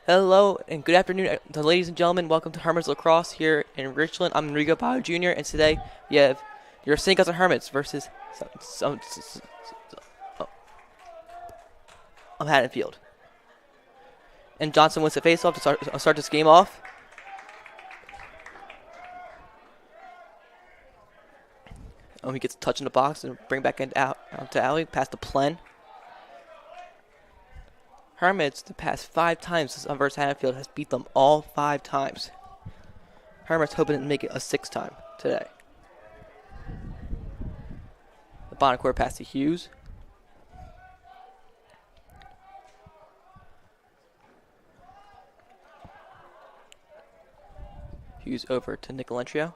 Hello and good afternoon, ladies and gentlemen. Welcome to Hermits Lacrosse here in Richland. I'm Enrico Pao Jr. and today we have your St. Cousin Hermits versus Haddonfield. And Johnson wins the faceoff to start this game off. He gets a touch in the box and bring back out to alley, past the Plen. Hermits, the past 5 times versus Haddonfield, has beat them all 5 times. Hermits hoping to make it a 6th time today. The bottom court pass to Hughes. Hughes over to Nicolentrio.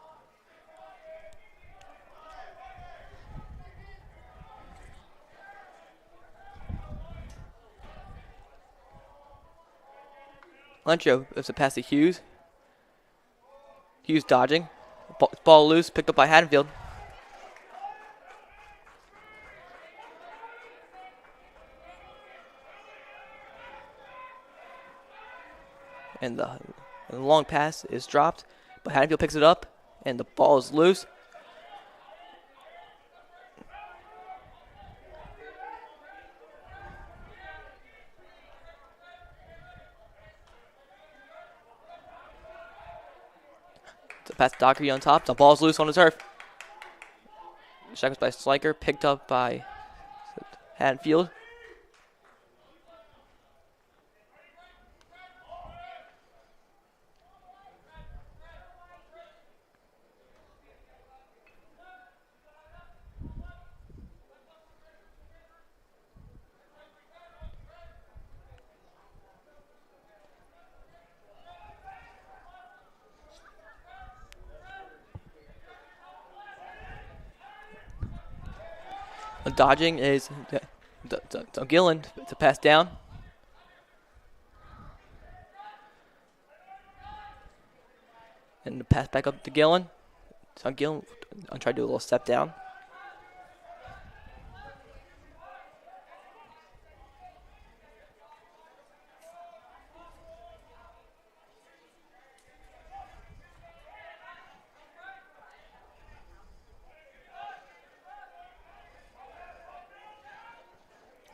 Lentrio is a pass to Hughes. Hughes dodging. Ball loose, picked up by Haddonfield. And the long pass is dropped, but Haddonfield picks it up, and the ball is loose. The pass to Dockery on top. The ball's loose on the turf. Shot goes by Sliker, picked up by Haddonfield. Dodging is Gillen to pass down. And the pass back up to Gillen. So Gillen, I'll try to do a little step down.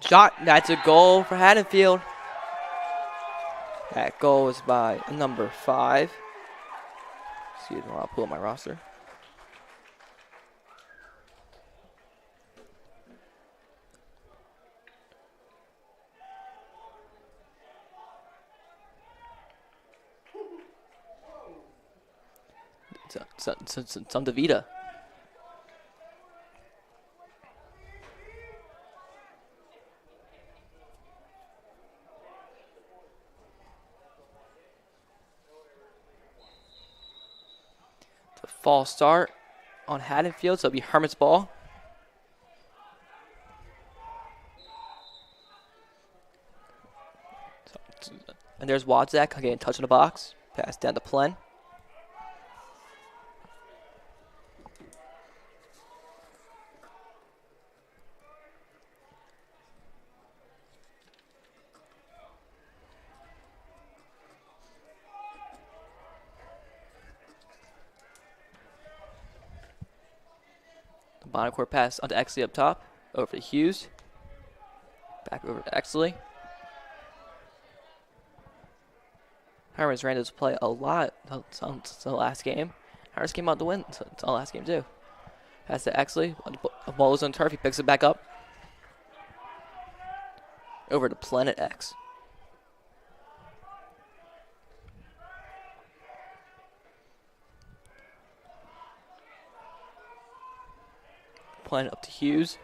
Shot, that's a goal for Haddonfield. That goal is by number 5. Excuse me, I'll pull up my roster. It's on DeVita. False start on Haddonfield, so it'll be Hermit's ball. And there's Wadzak getting touch in the box. Pass down to Plen. Bottom court pass onto Exley up top. Over to Hughes. Back over to Exley. Hermits ran this play a lot until the last game. Hermits came out to win until the last game too. Pass to Exley. The ball is on turf. He picks it back up. Over to Planet X. Planet up to Hughes.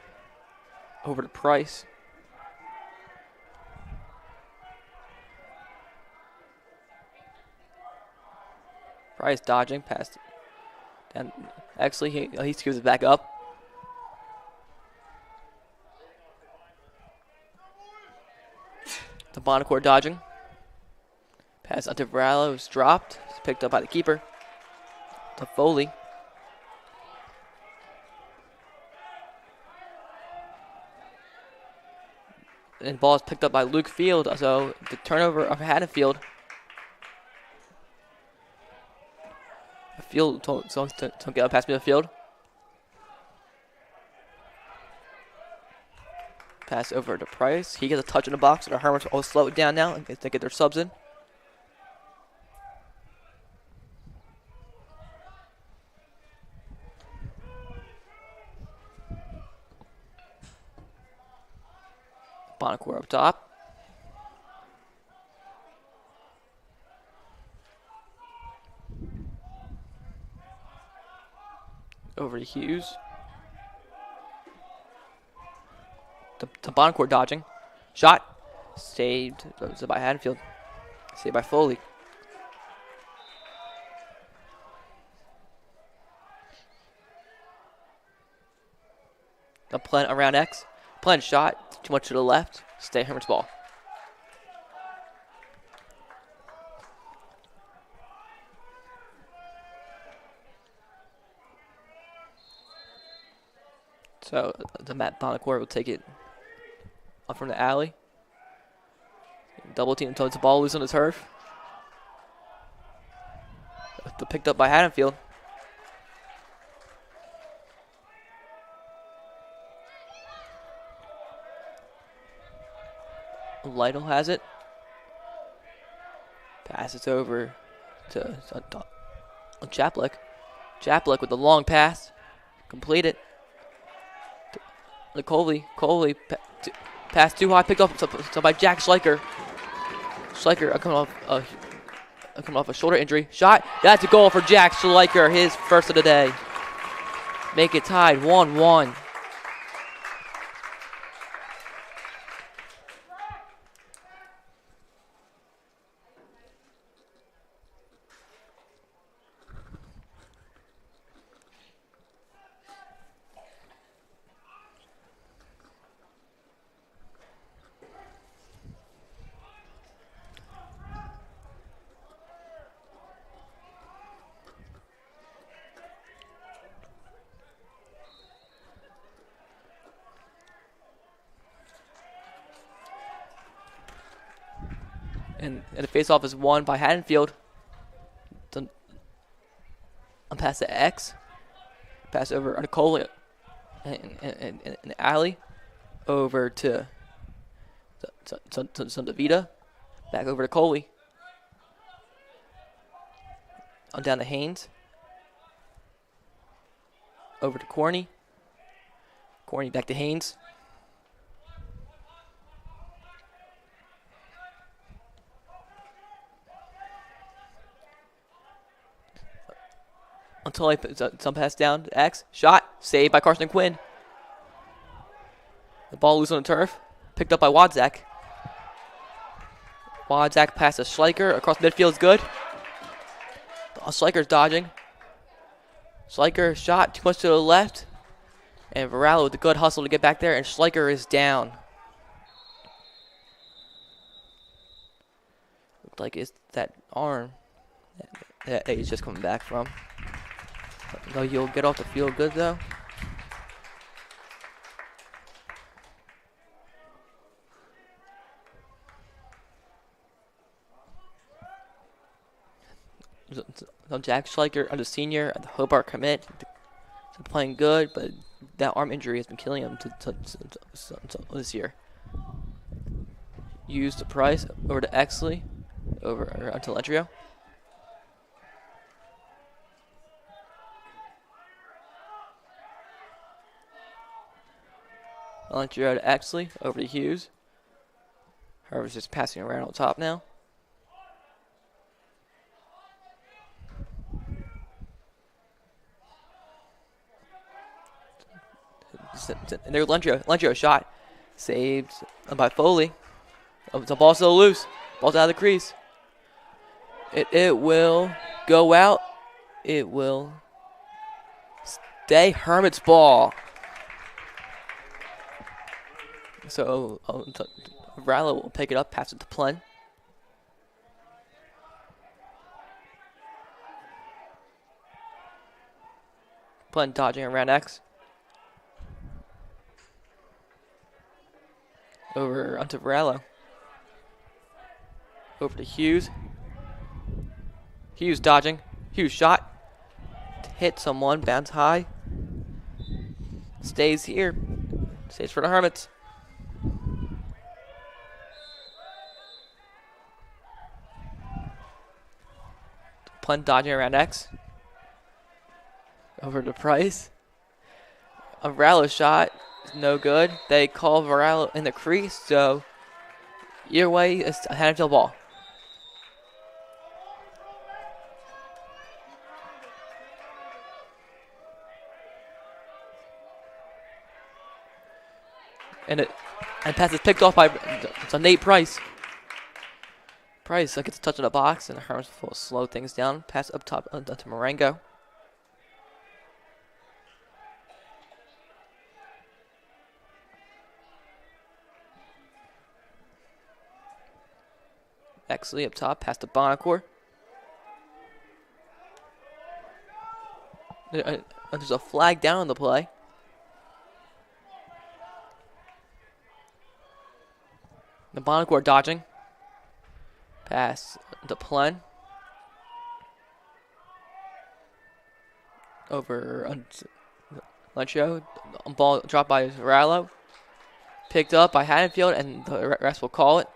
Over to Price. Price dodging past and actually he gives it back up. The bottom court dodging. Pass onto Varela was dropped. It's picked up by the keeper. To Foley. And the ball is picked up by Luke Field. So the turnover of Haddonfield. midfield. Don't get up past midfield. Pass over to Price. He gets a touch in the box, and the Hermits will slow it down now. They get their subs in. Bonacore up top. Over to Hughes. To Bonacore dodging. Shot. Saved by Haddonbfield. Saved by Foley. The Plen around X. Plen shot. Too much to the left. Stay Hermit's ball. So the Matt Bonacore will take it up from the alley. Double team until it's the ball loose on the turf. Picked up by Haddonbfield. Lytle has it. Passes over to Chaplick. Chaplick with the long pass. Complete it. Coley pass too high, picked up by Jack Schleicher. Schleicher coming off a shoulder injury. Shot. That's a goal for Jack Schleicher, his first of the day. Make it tied 1-1. And the face-off is won by Haddonbfield. Pass to X. Pass over to Cole in the alley. Over to DeVita. Back over to Coley. On down to Haynes. Over to Corney. Corney back to Haynes. Until I put some pass down to X. Shot. Saved by Carson Quinn. The ball loose on the turf. Picked up by Wadzak. Wadzak passes Schleicher. Across midfield is good. Schleicher's dodging. Schleicher shot too much to the left. And Varela with a good hustle to get back there. And Schleicher is down. Looked like it's that arm that he's just coming back from. No, you'll get off the field good though. So Jack Schleicher, the senior at the Hobart commit, playing good, but that arm injury has been killing him this year. Use the Price over to Exley, over to Lentrio. Lentrio to Exley, over to Hughes. Harvard's just passing around on top now. And there's Lentrio shot. Saved by Foley. Oh, the ball's still loose. Ball's out of the crease. It will go out. It will stay Hermit's ball. So Varela will pick it up, pass it to Plen. Plen dodging around X. Over onto Varela. Over to Hughes. Hughes dodging. Hughes shot. hit someone, bounce high. Stays here. Stays for the Hermits. Punt dodging around X. Over to Price. A Varallo shot is no good. They call Varallo in the crease, so either way, it's a Haddonbfield ball. And pass is picked off by Nate Price. Price gets a touch in the box, and the Hermits will slow things down. Pass up top to Marengo. Exley up top, pass to Bonacore. There's a flag down on the play. The Bonacore dodging. Pass to Plen. Over Lencho. Ball dropped by Varallo. Picked up by Haddonbfield, and the rest will call it.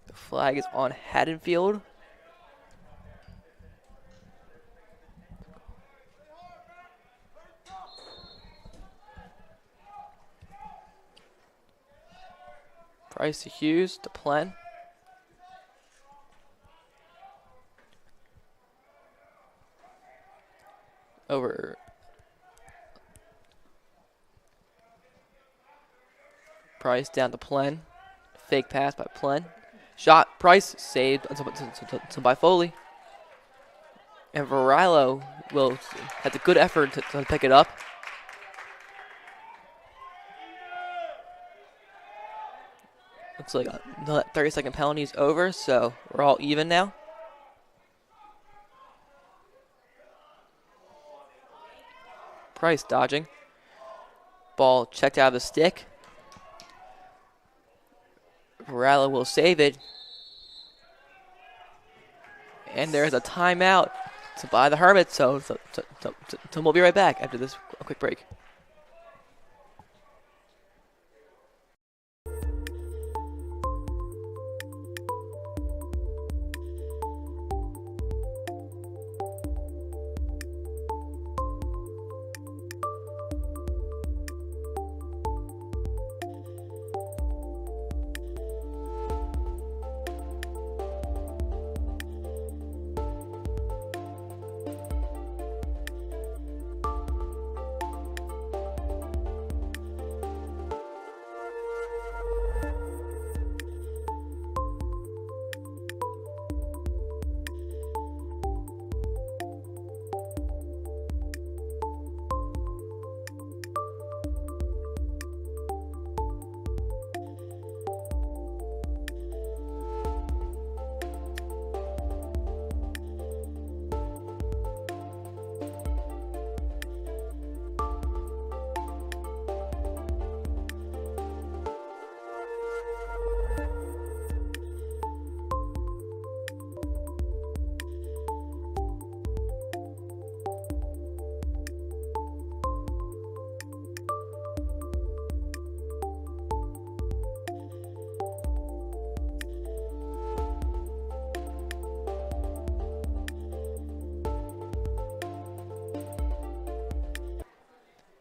The flag is on Haddonbfield. Price to Hughes to Plen. Over Price down to Plen. Fake pass by Plen. Shot, Price saved by Foley. And Varallo has a good effort to pick it up. Looks like the 30-second penalty is over, so we're all even now. Price dodging. Ball checked out of the stick. Varallo will save it. And there's a timeout by the Hermits, so we'll be right back after this quick break.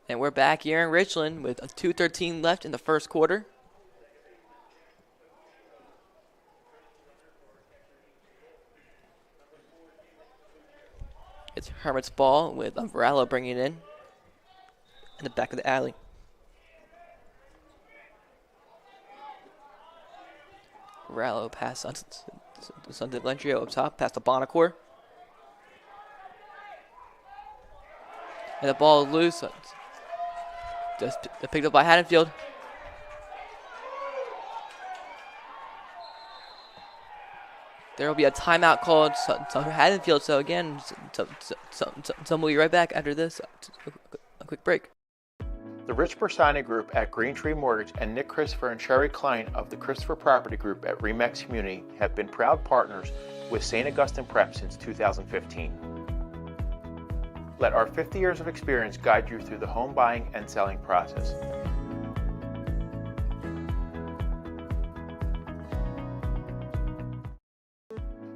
And we're back here in Richland with a 2:13 left in the first quarter. It's Hermit's ball with Varallo bringing it in the back of the alley. Varallo pass on to Lentrio up top, pass to Bonacore. And the ball loose. Just picked up by Haddonbfield. There will be a timeout called for Haddonbfield. So again, we'll be right back after this. A quick break. The Rich Bersani Group at Green Tree Mortgage and Nick Christopher and Sherry Klein of the Christopher Property Group at Remax Community have been proud partners with St. Augustine Prep since 2015. Let our 50 years of experience guide you through the home buying and selling process.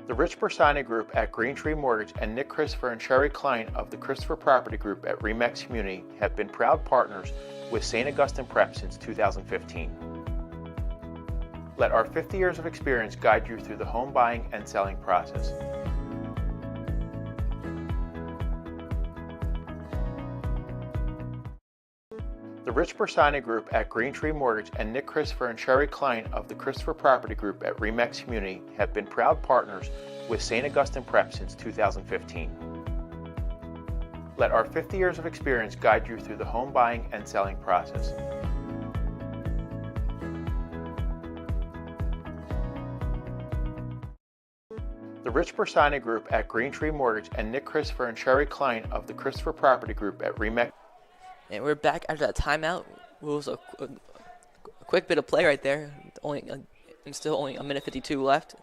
The Rich Bersani Group at Green Tree Mortgage and Nick Christopher and Sherry Klein of the Christopher Property Group at Remax Community have been proud partners with St. Augustine Prep since 2015. Let our 50 years of experience guide you through the home buying and selling process. The Rich Bersani Group at Green Tree Mortgage and Nick Christopher and Sherry Klein of the Christopher Property Group at Remax Community have been proud partners with St. Augustine Prep since 2015. Let our 50 years of experience guide you through the home buying and selling process. The Rich Bersani Group at Green Tree Mortgage and Nick Christopher and Sherry Klein of the Christopher Property Group at Remax. And we're back after that timeout. It was a quick bit of play right there. And still only a minute 52 left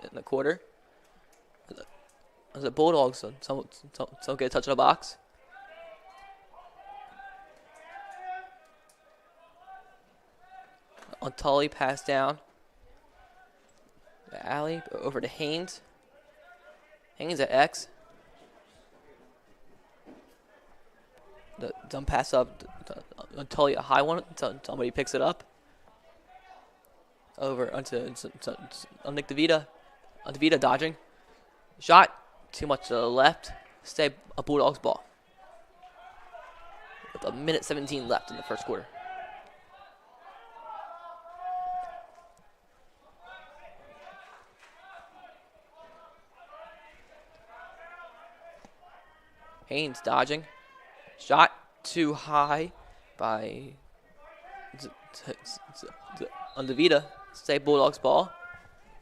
in the quarter. As the Bulldogs, some get a touch in the box. On Tully, pass down. The alley over to Haynes. Haynes at X. The dump pass up to Tully, a high one. Somebody picks it up. Over onto Nick DeVita. DeVita dodging. Shot. Too much to the left. Stay a Bulldogs ball. With a minute 17 left in the first quarter. Haynes dodging. Shot too high by DeVita. Stay Bulldogs ball.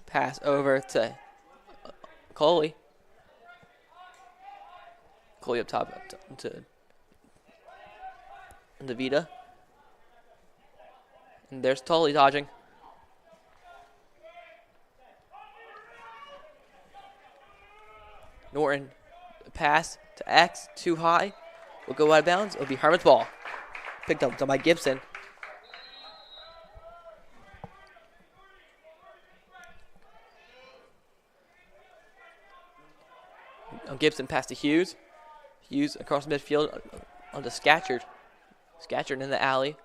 Pass over to Coley. Coley up top to DeVita. And there's Tully dodging. Norton pass to X, too high. Will go out of bounds. It'll be Hermits ball. Picked up by Gibson. Gibson pass to Hughes. Hughes across midfield onto Scatcherd. Scatcherd in the alley.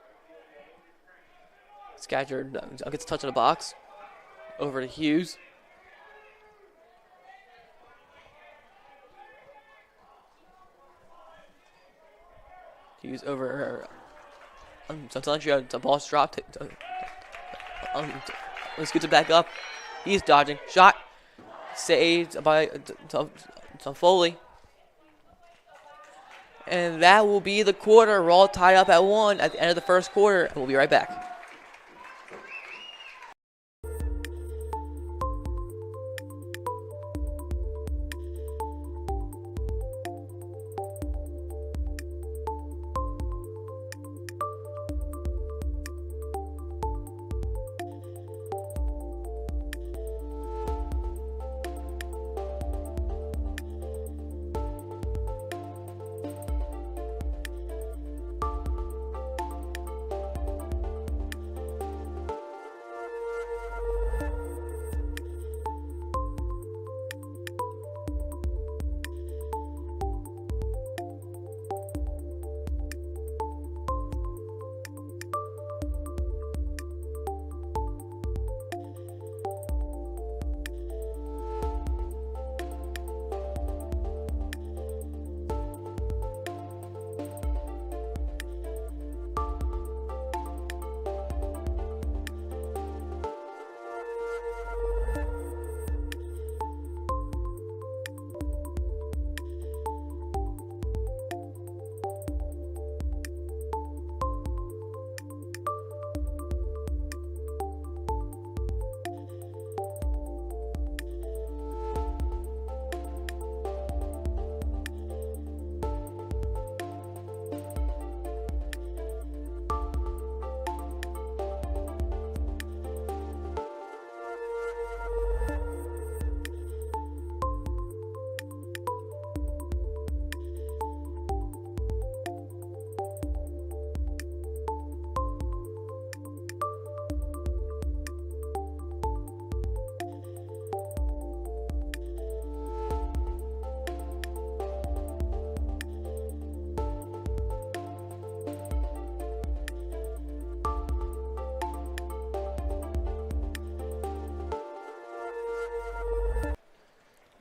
Scatcherd gets a touch in the box. Over to Hughes. Hughes over. The ball's dropped. Scoots it back up. He's dodging. Shot. Saved by Foley. And that will be the quarter. We're all tied up at 1 at the end of the first quarter. And we'll be right back.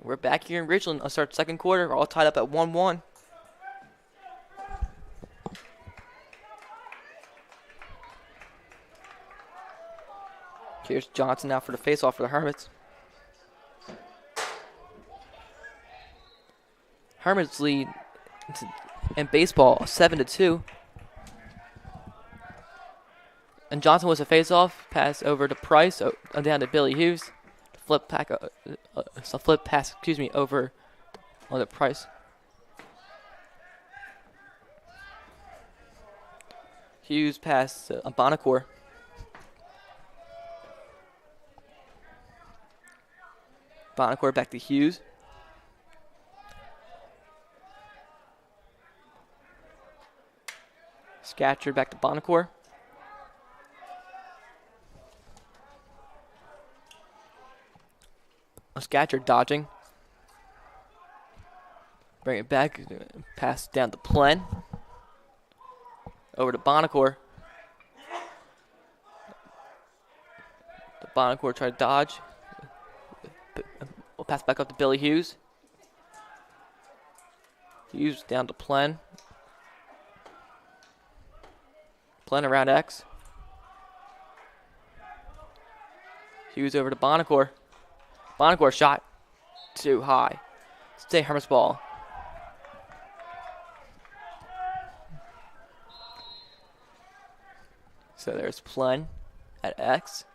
We're back here in Richland. I'll start second quarter. We're all tied up at 1-1. Here's Johnson now for the face-off for the Hermits. Hermits lead in baseball 7-2. And Johnson was a face-off. Pass over to Price. Down to Billy Hughes. Flip pass. Over on the Price. Hughes pass Bonacore. Bonacore back to Hughes. Scatcherd back to Bonacore. Scatcherd dodging. Bring it back. Pass down to Plen. Over to Bonacore. The Bonacore try to dodge. We'll pass back up to Billy Hughes. Hughes down to Plen. Plen around X. Hughes over to Bonacore. Bonacore shot too high. Stay Hermits ball. So there's Plen at X.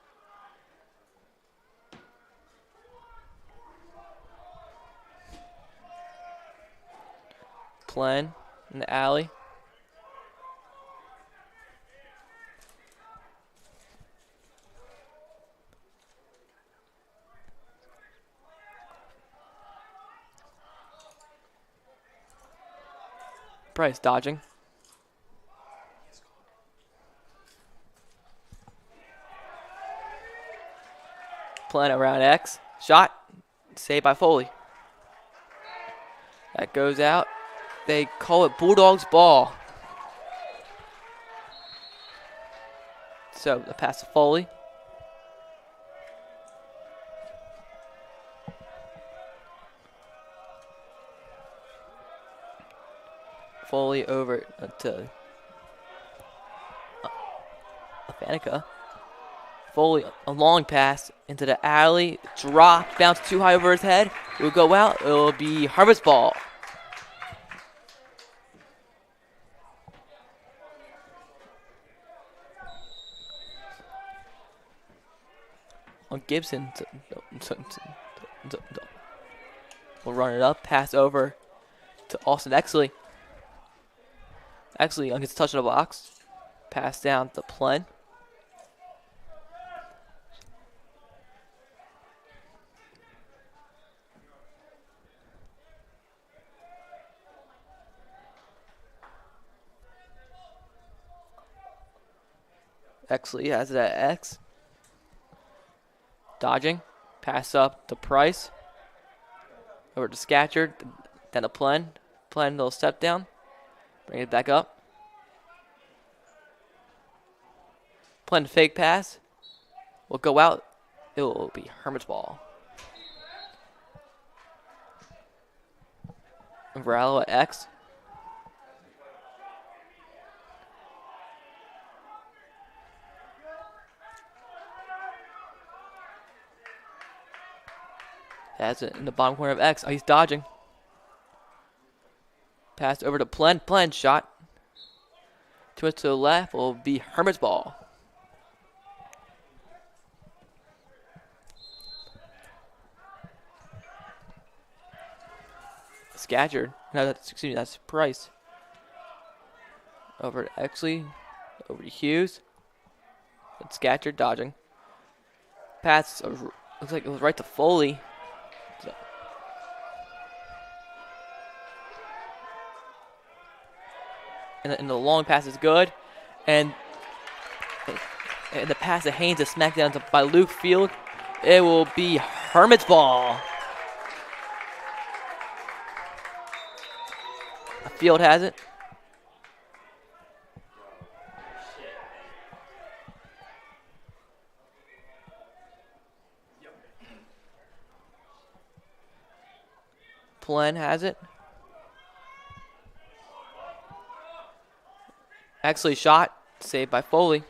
Plen in the alley. Price dodging. Plen around X. Shot. Saved by Foley. That goes out. They call it Bulldogs ball. So the pass to Foley. Foley over to Fanica. Foley, a long pass into the alley. Dropped, bounced too high over his head. It will go out. It will be Hermits ball. On Gibson. We'll run it up. Pass over to Austin Exley. Exley gets a touch in the box. Pass down to Plen. Exley has it at X. Dodging. Pass up to Price. Over to Scatcherd. Then to Plen. Plen, little step down. Bring it back up. Plen fake pass. Will go out. It will be Hermits ball. Varallo at X. Has it in the bottom corner of X. Oh, he's dodging. Pass over to Plen. Plen shot. Too much to the left will be Hermits ball. Scatcherd. No, that's Price. Over to Exley. Over to Hughes. It's Scatcherd dodging. Pass looks like it was right to Foley. So. And the long pass is good. And the pass to Haynes is smacked down by Luke Field. It will be Hermits ball. Field has it. Plen has it. Actually shot. Saved by Foley.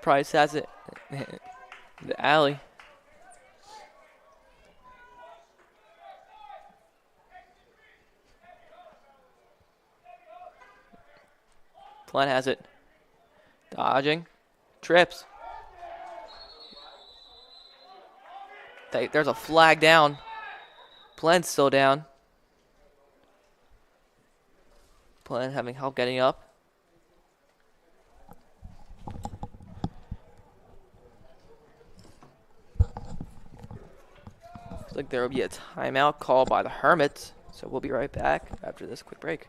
Price has it. The alley. Plen has it. Dodging. Trips. There's a flag down. Plen's still down. Plen having help getting up. Looks like there will be a timeout called by the Hermits. So we'll be right back after this quick break.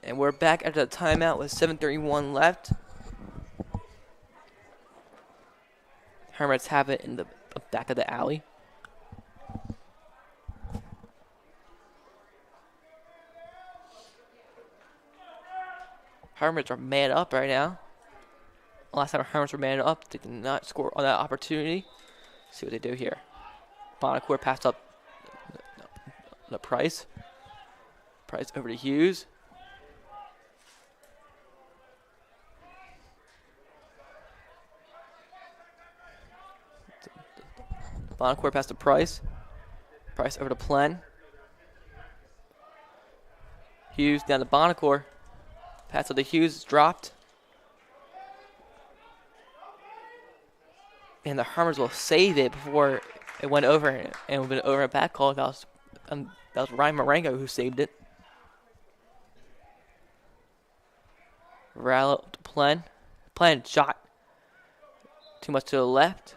And we're back after the timeout with 7:31 left. Hermits have it in the back of the alley. Hermits are man up right now. Last time Hermits were man up, they did not score on that opportunity. See what they do here. Bonacore passed up the Price. Price over to Hughes. Bonacore past to Price. Price over to Plen. Hughes down to Bonacore. Pass to the Hughes dropped. And the Hermits will save it before it went over, and it would have been over a back call. That was Ryan Marengo who saved it. Rallo to Plen. Plen shot. Too much to the left.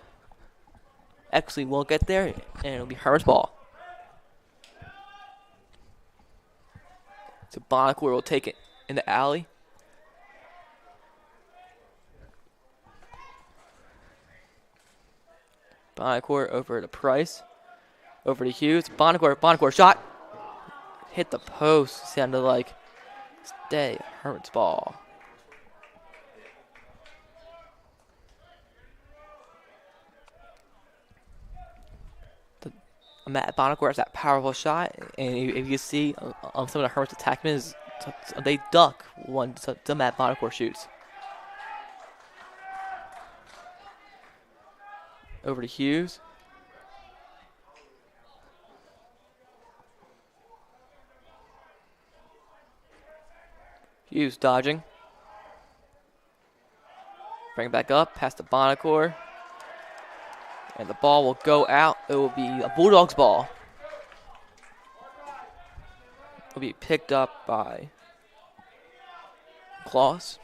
Actually won't get there, and it'll be Hermits ball. So Bonacore will take it in the alley. Bonacore over to Price. Over to Hughes. Bonacore shot. Hit the post. Sounded like stay Hermits ball. Matt Bonacore has that powerful shot, and if you see some of the Hermits attackmen, they duck when the Matt Bonacore shoots. Over to Hughes. Hughes dodging. Bring it back up, pass to Bonacore. And the ball will go out. It will be a Bulldogs ball. It will be picked up by Lacrosse.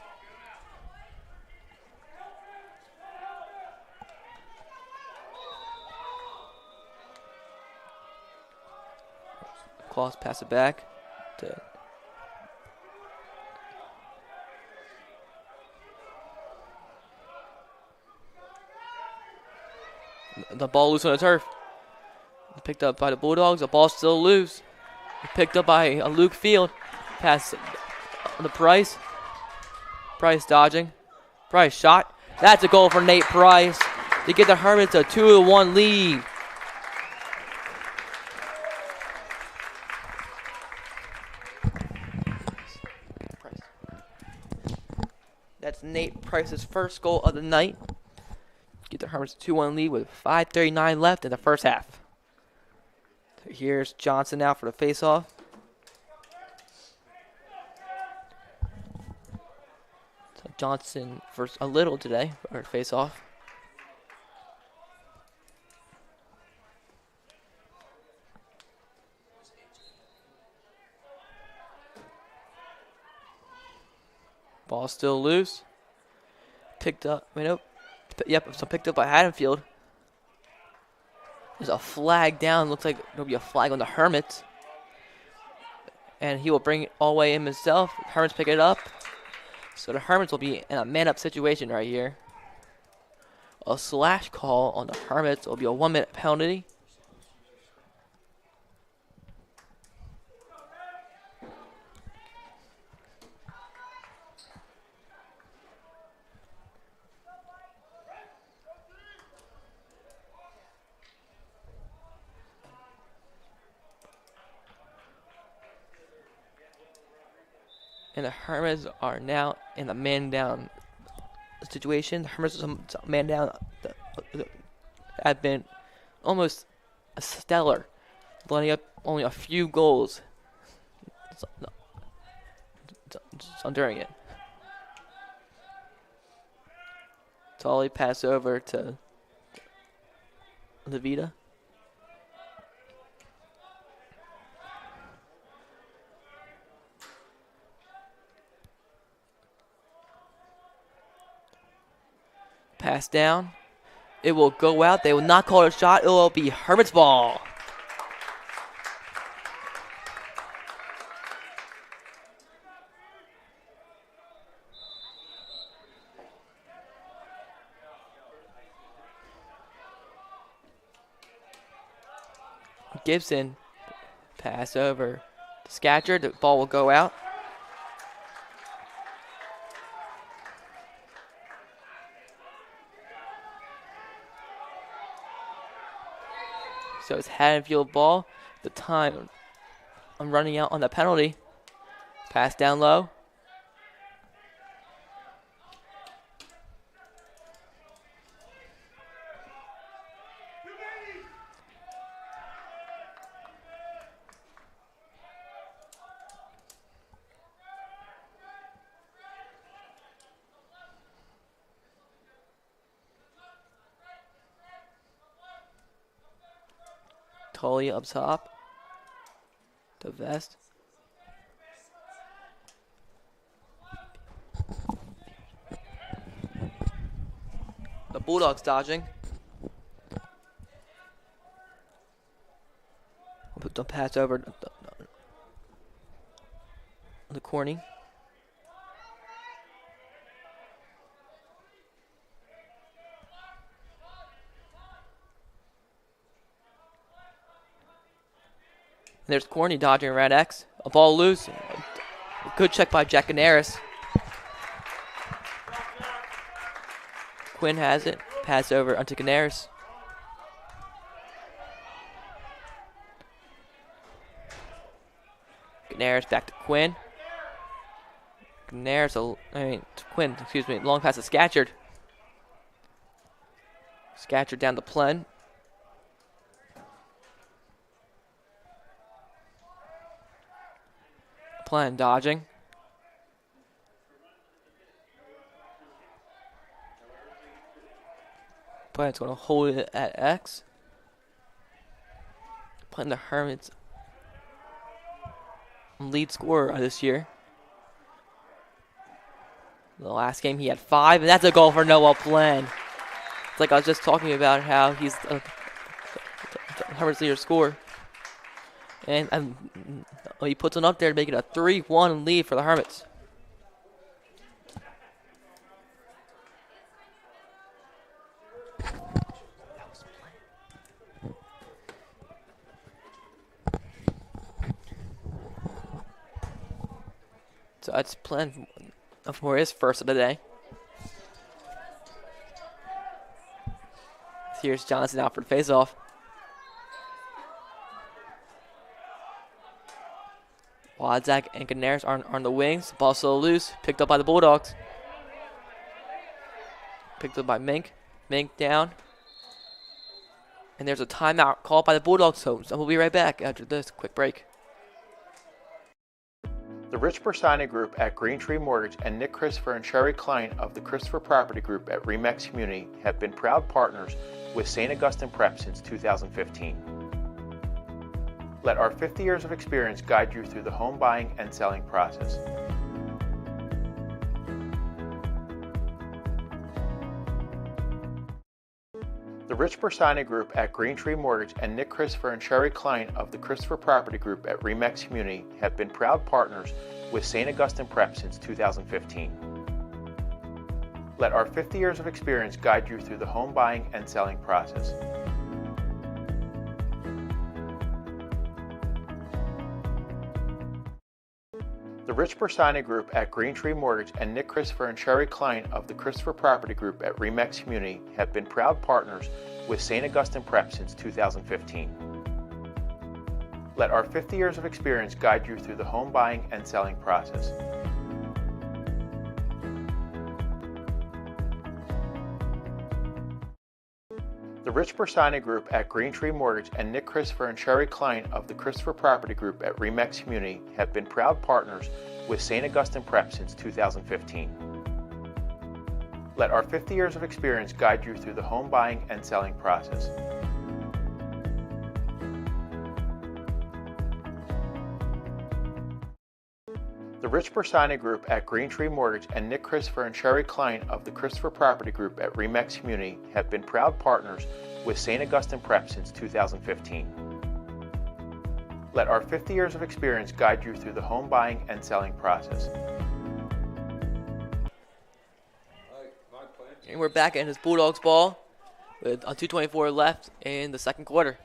Lacrosse pass it back to the ball loose on the turf. Picked up by the Bulldogs. The ball still loose. Picked up by Luke Field. Pass on the Price. Price dodging. Price shot. That's a goal for Nate Price to get the Hermits a 2-1 lead. That's Nate Price's first goal of the night. Get the Hermits a 2-1 lead with 5:39 left in the first half. So here's Johnson now for the faceoff. So Johnson for a little today for faceoff. Ball still loose. Picked up. Nope. Yep, so picked up by Haddonbfield. There's a flag down. Looks like there'll be a flag on the Hermits. And he will bring it all the way in himself. Hermits pick it up. So the Hermits will be in a man-up situation right here. A slash call on the Hermits will be a 1-minute penalty. And the Hermits are now in a man-down situation. The Hermits man-down have been almost stellar, letting up only a few goals during it. Tully pass over to Levita. Pass down. It will go out. They will not call it a shot. It will be Hermit's ball. Gibson pass over to Scatcher. The ball will go out. So it's Haddonfield ball. The time I'm running out on the penalty. Pass down low. Tully up top. The vest. The Bulldogs dodging. We'll put the pass over the corny. There's Corny dodging around X. A ball loose. A good check by Jack Canaris. Quinn has it. Pass over onto Canaris. Canaris back to Quinn. Quinn, excuse me. Long pass to Scatchard. Scatchard down the Plen. Plen dodging. Plen's going to hold it at X. Plen the Hermits lead scorer this year. The last game he had 5, and that's a goal for Noah Plen. It's like I was just talking about how he's the Hermits leader scorer. And he puts one up there to make it a 3-1 lead for the Hermits. So that's Plen for his first of the day. Here's Johnson out for the faceoff. Wadzak and Canaris are on the wings. Ball still loose. Picked up by the Bulldogs. Picked up by Mink. Mink down. And there's a timeout called by the Bulldogs. So we'll be right back after this quick break. The Rich Bersani Group at Green Tree Mortgage and Nick Christopher and Sherry Klein of the Christopher Property Group at Remax Community have been proud partners with St. Augustine Prep since 2015. Let our 50 years of experience guide you through the home buying and selling process. The Rich Bersani Group at Green Tree Mortgage and Nick Christopher and Sherry Klein of the Christopher Property Group at Remax Community have been proud partners with St. Augustine Prep since 2015. Let our 50 years of experience guide you through the home buying and selling process. The Rich Bersani Group at Green Tree Mortgage and Nick Christopher and Sherry Klein of the Christopher Property Group at Remax Community have been proud partners with St. Augustine Prep since 2015. Let our 50 years of experience guide you through the home buying and selling process. The Rich Bersani Group at Green Tree Mortgage and Nick Christopher and Sherry Klein of the Christopher Property Group at Remax Community have been proud partners with St. Augustine Prep since 2015. Let our 50 years of experience guide you through the home buying and selling process. The Rich Bersani Group at Green Tree Mortgage and Nick Christopher and Sherry Klein of the Christopher Property Group at Remax Community have been proud partners with St. Augustine Prep since 2015. Let our 50 years of experience guide you through the home buying and selling process. And we're back in his Bulldogs ball with 2:24 left in the second quarter.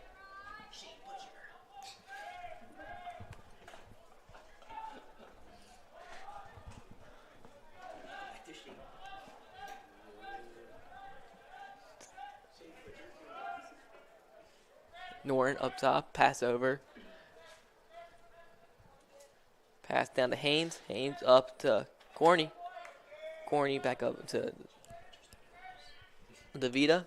Norton up top, pass over. Pass down to Haynes. Haynes up to Corney. Corney back up to DeVita.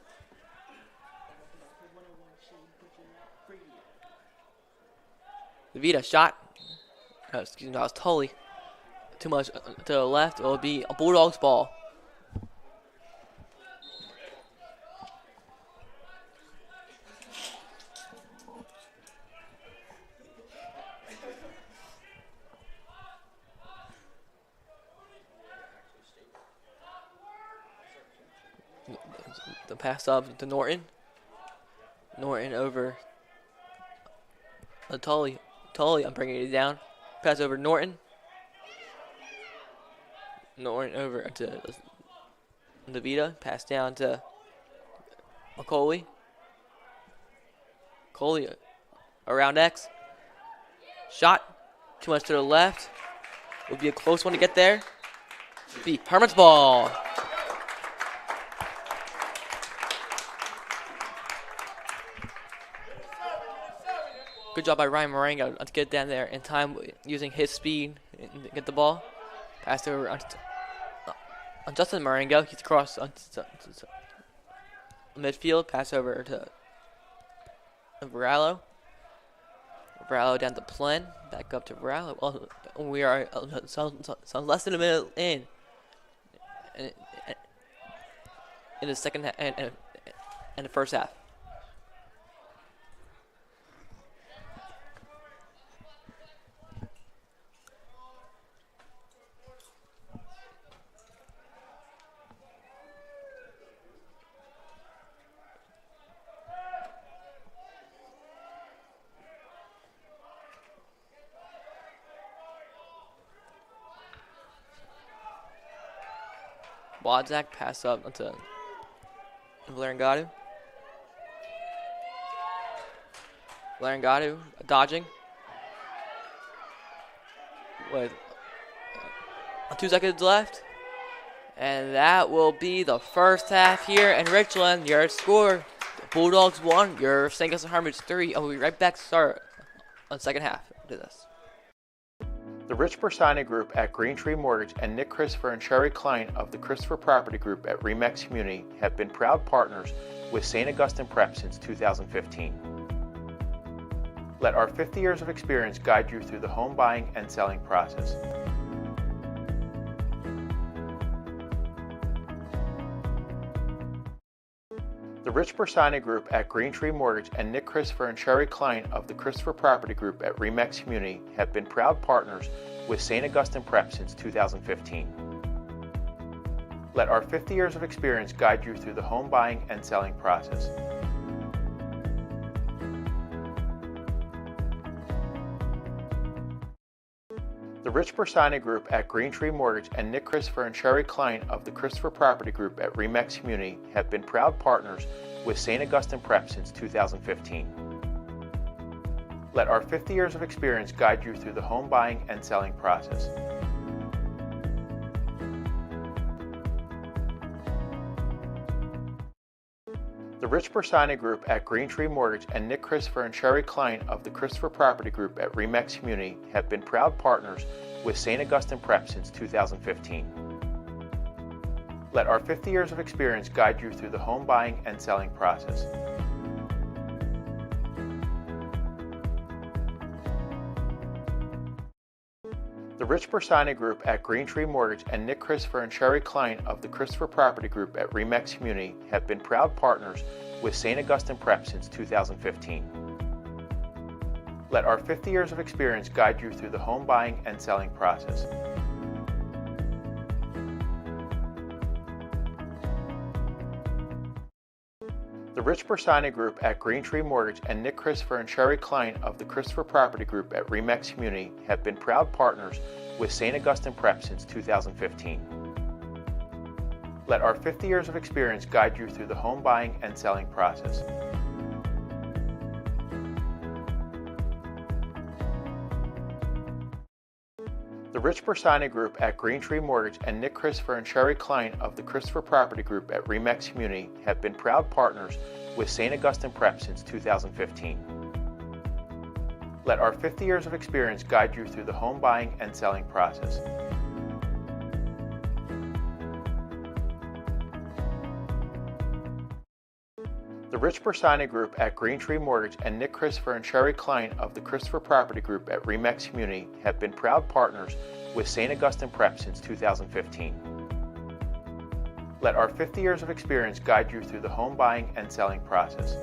DeVita shot. Oh, excuse me, that was Tully. Too much to the left. It'll be a Bulldogs ball. The pass up to Norton. Norton over Tully. Tully, I'm bringing it down. Pass over to Norton. Norton over to DeVita. Pass down to Coley. Coley around X. Shot. Too much to the left. Would be a close one to get there. Be Hermits ball. Good job by Ryan Marengo to get down there in time using his speed and get the ball. Passed over on Justin Marengo. He's across on midfield. Pass over to Varallo. Varallo down to Plen. Back up to Varallo. Well, we are less than a minute in the second half and the first half. Wadzak pass up onto Larangadu. Larangadu dodging with 2 seconds left. And that will be the first half here in Richland. Your score Bulldogs 1, your St. Augustine Hermits 3. I'll be right back to start on the second half to this. The Rich Bersani Group at Green Tree Mortgage and Nick Christopher and Sherry Klein of the Christopher Property Group at Remax Community have been proud partners with St. Augustine Prep since 2015. Let our 50 years of experience guide you through the home buying and selling process. The Rich Bersani Group at Green Tree Mortgage and Nick Christopher and Sherry Klein of the Christopher Property Group at Remax Community have been proud partners with St. Augustine Prep since 2015. Let our 50 years of experience guide you through the home buying and selling process. The Rich Bersani Group at Green Tree Mortgage and Nick Christopher and Sherry Klein of the Christopher Property Group at Remax Community have been proud partners with St. Augustine Prep since 2015. Let our 50 years of experience guide you through the home buying and selling process. The Rich Bersani Group at Green Tree Mortgage and Nick Christopher and Sherry Klein of the Christopher Property Group at Remax Community have been proud partners with St. Augustine Prep since 2015. Let our 50 years of experience guide you through the home buying and selling process. The Rich Bersani Group at Green Tree Mortgage and Nick Christopher and Sherry Klein of the Christopher Property Group at Remax Community have been proud partners with St. Augustine Prep since 2015. Let our 50 years of experience guide you through the home buying and selling process. The Rich Bersani Group at Green Tree Mortgage and Nick Christopher and Sherry Klein of the Christopher Property Group at Remax Community have been proud partners with St. Augustine Prep since 2015. Let our 50 years of experience guide you through the home buying and selling process. The Rich Bersani Group at Green Tree Mortgage and Nick Christopher and Sherry Klein of the Christopher Property Group at Remax Community have been proud partners with St. Augustine Prep since 2015. Let our 50 years of experience guide you through the home buying and selling process. The Rich Bersani Group at Green Tree Mortgage and Nick Christopher and Sherry Klein of the Christopher Property Group at Remax Community have been proud partners with St. Augustine Prep since 2015. Let our 50 years of experience guide you through the home buying and selling process.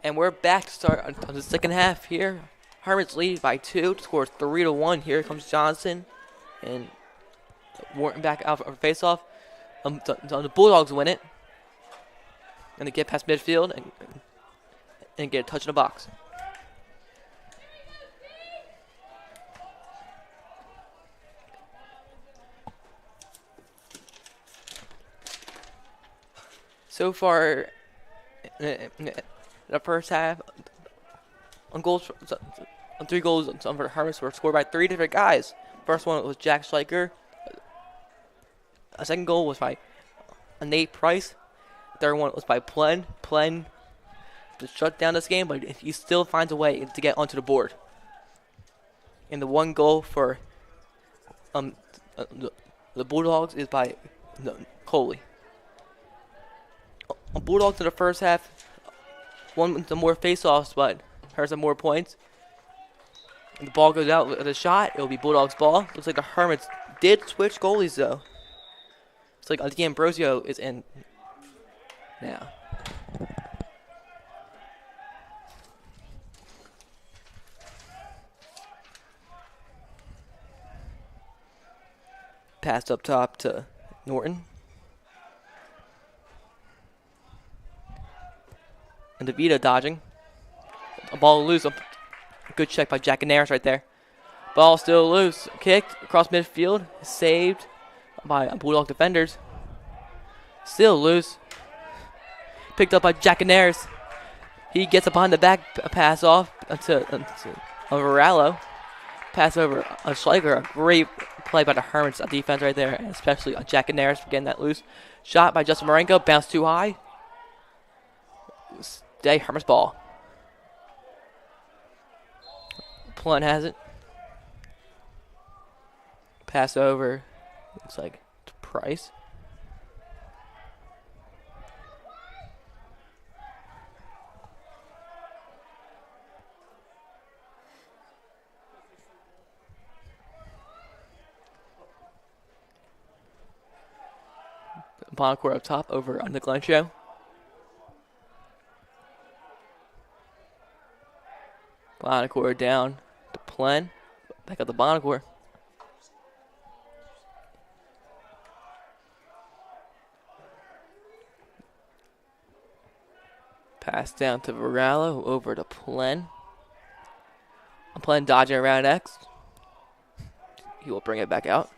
And we're back to start on the second half here. Hermits lead by 2, scores 3-1. Here comes Johnson and Wharton back out for face-off. The Bulldogs win it. And they get past midfield and get a touch in the box. So far, the first half, on 3 goals for Hermits were scored by 3 different guys. First one was Jack Schleicher. A second goal was by Nate Price. Third one was by Plen. Plen to shut down this game, but he still finds a way to get onto the board. And the one goal for the Bulldogs is by Coley. Bulldogs in the first half won some more face-offs, but hurt some more points. And the ball goes out with a shot. It'll be Bulldogs' ball. Looks like the Hermits did switch goalies, though. Looks like D'Ambrosio is in now. Passed up top to Norton. And DeVito dodging. A ball loose. A good check by Jack Canaris right there. Ball still loose. Kicked across midfield. Saved by Bulldog defenders. Still loose. Picked up by Jack Canaris. He gets up behind the back, pass off to Varallo. Pass over Schleicher. A great play by the Hermits defense right there, and especially Jack Canaris for getting that loose. Shot by Justin Marenko. Bounced too high. Stay Hermits ball. Plen has it. Pass over. Looks like to Price. Bonacore up top over on the Glencoe. Bonacore down to Plen. Back up the Bonacore. Pass down to Varallo, over to Plen. Plen dodging around X. He will bring it back out.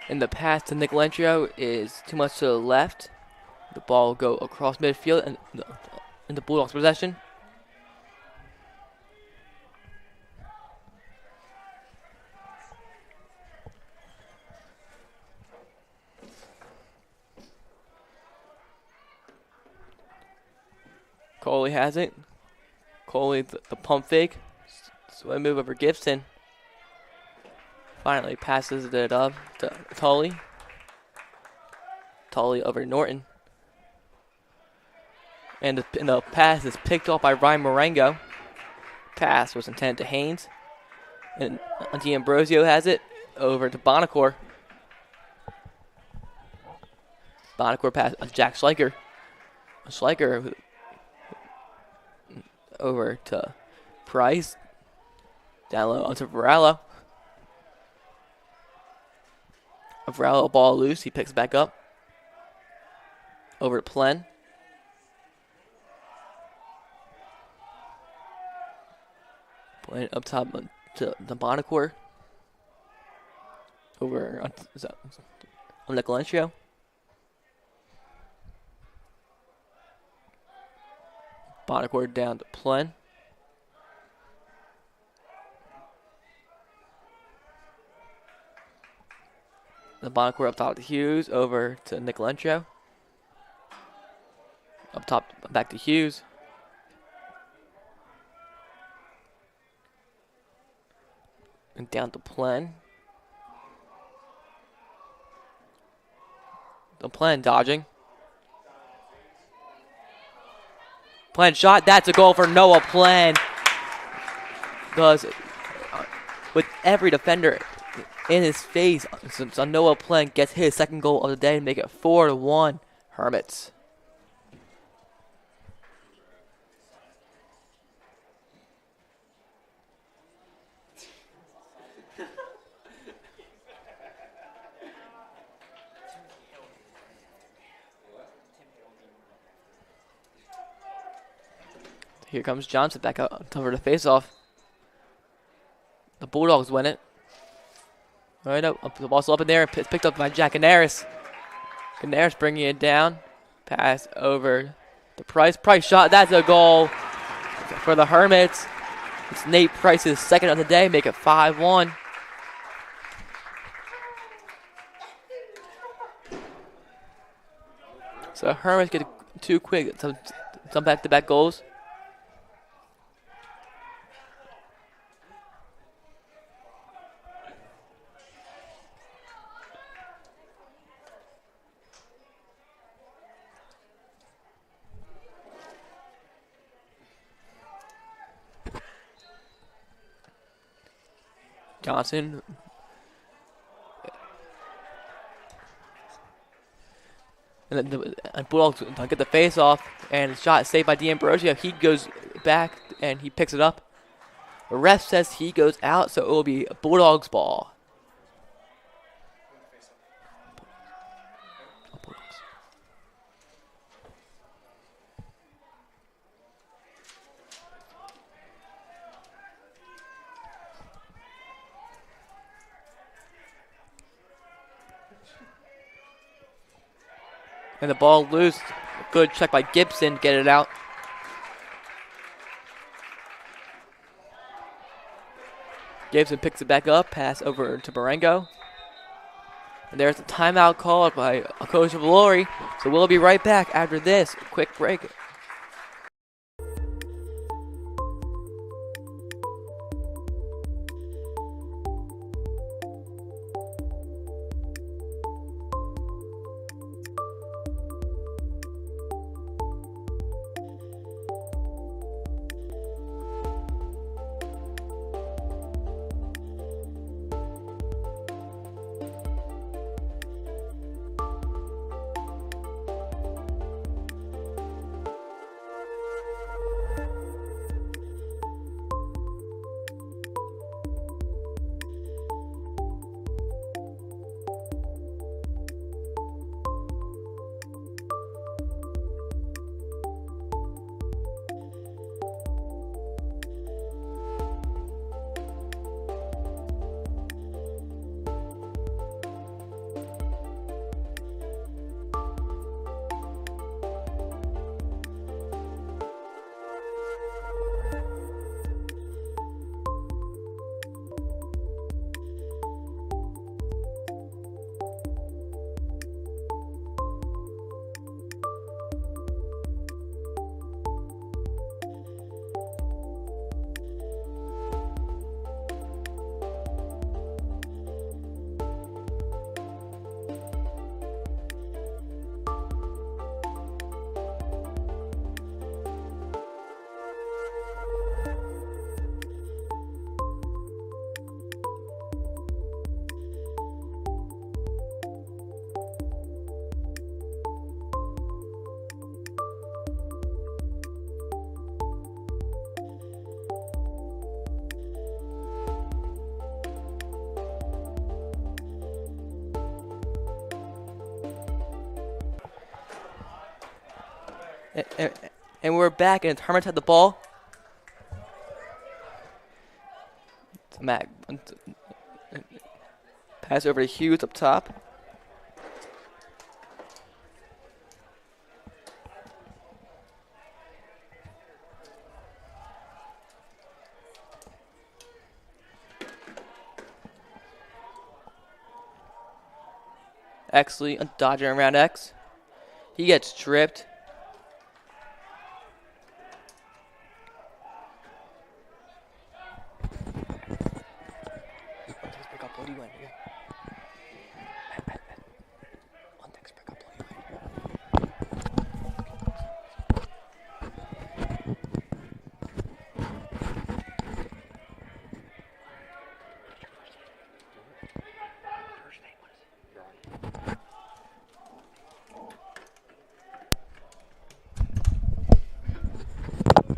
And the pass to Nick Lentrio is too much to the left. The ball will go across midfield and in the Bulldogs' possession. Coley has it. Coley, the pump fake. Swim move over Gibson. Finally passes it up to Tully. Tully over Norton. And the pass is picked off by Ryan Marengo. Pass was intended to Haynes. And D'Ambrosio has it over to Bonacore. Bonacore pass Jack Schleicher. Schleicher over to Price. Down low onto Varallo. Varallo ball loose. He picks it back up. Over to Plen. Plen up top to the Bonacore. Over on the Glencoe. Bonacore down to Plen. The Bonacore up top to Hughes, over to Nick Lentrio. Up top, back to Hughes. And down to Plen. The Plen dodging. Plen shot, that's a goal for Noah Plen. because with every defender in his face, so Noah Plank gets his second goal of the day and make it 4-1 Hermits. Here comes Johnson back out over the face-off. The Bulldogs win it. All right, the ball's up in there. It's picked up by Jack Canaris. Canaris bringing it down. Pass over to Price. Price shot. That's a goal for the Hermits. It's Nate Price's second of the day. Make it 5-1. So Hermits get two quick, some back-to-back goals. Johnson. And then the Bulldogs get the face off, and shot saved by D'Ambrosio. He goes back and he picks it up. The ref says he goes out, so it will be Bulldogs ball. And the ball loose. Good check by Gibson to get it out. Gibson picks it back up. Pass over to Marengo. And there's a timeout call by Coach Valori. So we'll be right back after this quick break. And we're back, and Hermits had the ball. Mac. Pass over to Hughes up top. Exley dodging around X. He gets tripped.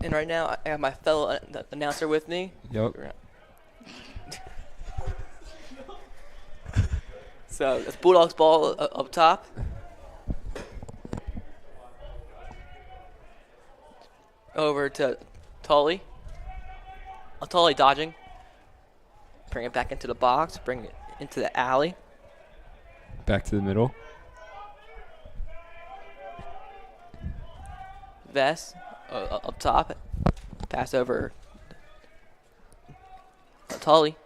And right now, I have my fellow announcer with me. Yep. So it's Bulldogs ball up top. Over to Tully. Tully dodging. Bring it back into the box. Bring it into the alley. Back to the middle. Vest up top. Pass over Tully.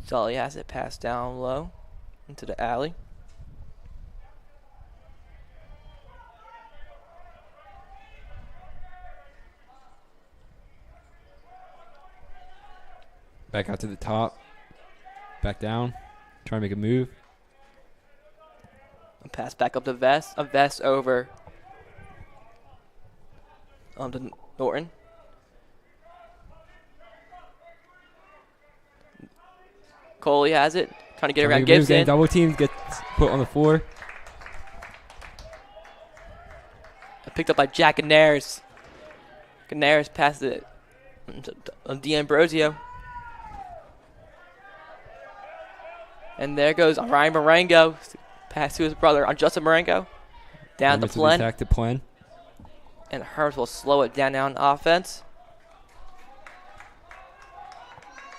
Tully has it passed down low into the alley. Back out to the top. Back down. Trying to make a move. Pass back up to Vest. A Vest over to Norton. Coley has it. Trying to get around Gibson. Double teams, gets put on the floor. Picked up by Jack Canaris. Canaris passed it to D'Ambrosio. And there goes Ryan Marengo. Pass to his brother on Justin Marengo. Down to Plen. Attack to Plen. And Hermits will slow it down on offense.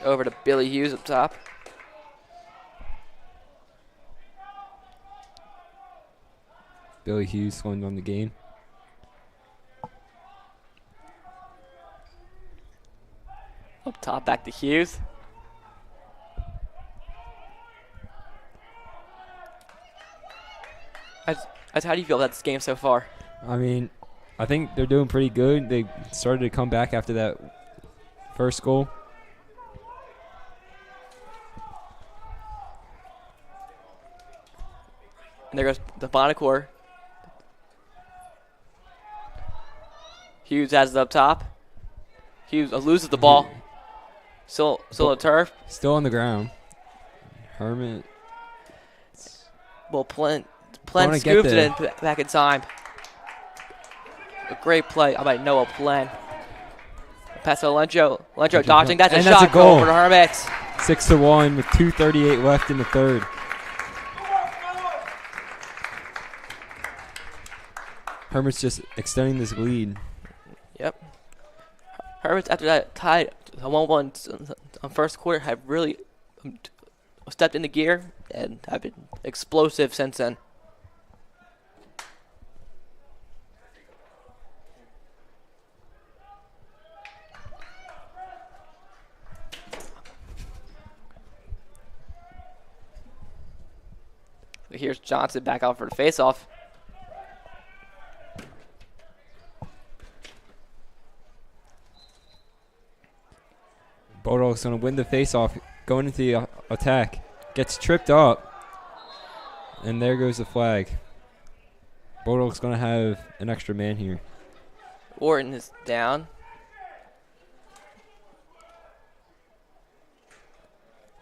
Over to Billy Hughes up top. Billy Hughes slowing down the game. Up top, back to Hughes. How do you feel about this game so far? I mean, I think they're doing pretty good. They started to come back after that first goal. And there goes the Bonacore. Hughes has it up top. Hughes loses the ball. Still on the turf. Still on the ground. Hermit. Well, Plen scoops it in back in time. A great play by Noah Plen. Pass to Lencho. Lencho dodging. That's a shot goal for the Hermits. 6-1 with 2:38 left in the third. Hermits just extending this lead. Yep. Hermits, after that tied 1-1 on first quarter, have really stepped into gear and have been explosive since then. Here's Johnson back out for the faceoff. Bulldogs going to win the faceoff, going into the attack. Gets tripped up, and there goes the flag. Bulldogs going to have an extra man here. Orton is down.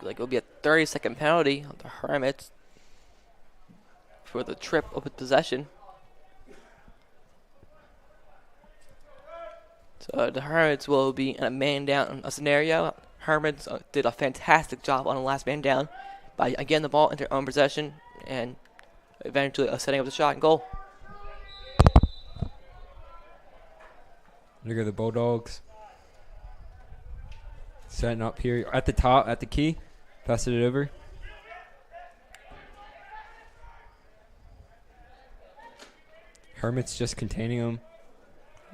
Like it'll be a 30-second penalty on the Hermits for the trip of possession. So the Hermits will be in a man down scenario. Hermits did a fantastic job on the last man down by getting the ball into their own possession and eventually setting up the shot and goal. Look at the Bulldogs. Setting up here at the top, at the key. Passing it over. Hermits just containing them.